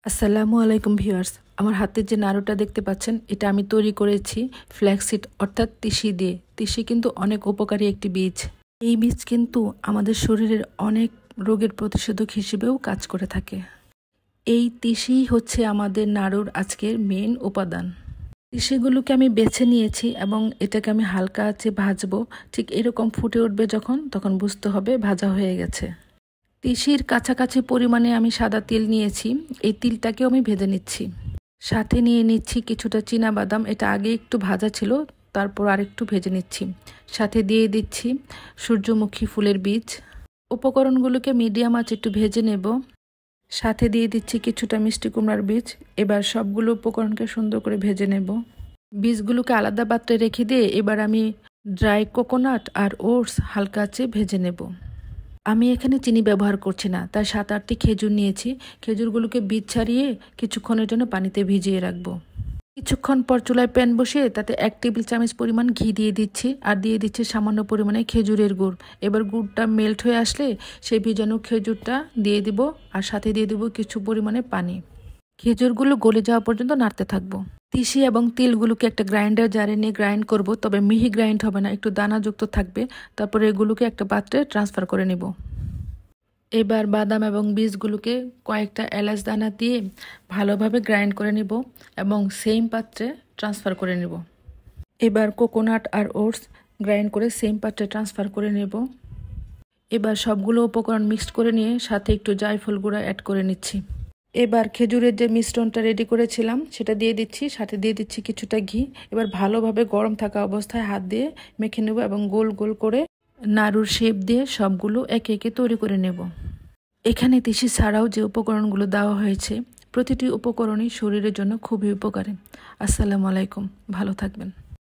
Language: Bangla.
আসসালামু আলাইকুম ভিউয়ার্স। আমার হাতে যে নাড়ুটা দেখতে পাচ্ছেন এটা আমি তৈরি করেছি ফ্ল্যাক্সিড অর্থাৎ তিসি দিয়ে। তিসি কিন্তু অনেক উপকারী একটি বীজ। এই বীজ কিন্তু আমাদের শরীরের অনেক রোগের প্রতিষেধক হিসেবেও কাজ করে থাকে। এই তিসি হচ্ছে আমাদের নাড়ুর আজকের মেইন উপাদান। তিসিগুলোকে আমি বেছে নিয়েছি এবং এটাকে আমি হালকা আঁচে ভাজবো। ঠিক এরকম ফুটে উঠবে যখন, তখন বুঝতে হবে ভাজা হয়ে গেছে। তিসির কাছাকাছি পরিমাণে আমি সাদা তিল নিয়েছি। এই তিলটাকেও আমি ভেজে নিচ্ছি। সাথে নিয়ে নিচ্ছি কিছুটা চীনা বাদাম, এটা আগে একটু ভাজা ছিল, তারপর আরেকটু ভেজে নিচ্ছি। সাথে দিয়ে দিচ্ছি সূর্যমুখী ফুলের বীজ। উপকরণগুলোকে মিডিয়াম আঁচে একটু ভেজে নেব। সাথে দিয়ে দিচ্ছি কিছুটা মিষ্টি কুমড়ার বীজ। এবার সবগুলো উপকরণকে সুন্দর করে ভেজে নেব। বীজগুলোকে আলাদা পাত্রে রেখে দিয়ে এবার আমি ড্রাই কোকোনাট আর ওটস হালকা আঁচে ভেজে নেব। আমি এখানে চিনি ব্যবহার করছি না, তাই 7-8টি খেজুর নিয়েছি। খেজুরগুলোকে বীজ ছাড়িয়ে কিছুক্ষণের জন্য পানিতে ভিজিয়ে রাখবো। কিছুক্ষণ পর চুলায় প্যান বসিয়ে তাতে 1 টেবিল চামচ পরিমাণ ঘি দিয়ে দিচ্ছি আর দিয়ে দিচ্ছি সামান্য পরিমাণে খেজুরের গুড়। এবার গুড়টা মেল্ট হয়ে আসলে সেই ভিজানো খেজুরটা দিয়ে দিব আর সাথে দিয়ে দিব কিছু পরিমাণে পানি। খেজুরগুলো গলে যাওয়া পর্যন্ত নাড়তে থাকবো। তিসি এবং তিলগুলোকে একটা গ্রাইন্ডার জারে নিয়ে গ্রাইন্ড করব, তবে মিহি গ্রাইন্ড হবে না, একটু দানাযুক্ত থাকবে। তারপরে এগুলোকে একটা পাত্রে ট্রান্সফার করে নেব। এবার বাদাম এবং বীজগুলোকে কয়েকটা এলাচ দানা দিয়ে ভালোভাবে গ্রাইন্ড করে নেব এবং সেম পাত্রে ট্রান্সফার করে নেব। এবার কোকোনাট আর ওটস গ্রাইন্ড করে সেম পাত্রে ট্রান্সফার করে নেব। এবার সবগুলো উপকরণ মিক্সড করে নিয়ে সাথে একটু জায়ফল গুঁড়া অ্যাড করে নিচ্ছি। এবার খেজুরের যে মিশ্রণটা রেডি করেছিলাম সেটা দিয়ে দিচ্ছি, সাথে দিয়ে দিচ্ছি কিছুটা ঘি। এবার ভালোভাবে গরম থাকা অবস্থায় হাত দিয়ে মেখে নেব এবং গোল গোল করে নাড়ুর শেপ দিয়ে সবগুলো একে একে তৈরি করে নেব। এখানে তিসি ছাড়াও যে উপকরণগুলো দেওয়া হয়েছে প্রতিটি উপকরণই শরীরের জন্য খুবই উপকারী। আসসালামু আলাইকুম, ভালো থাকবেন।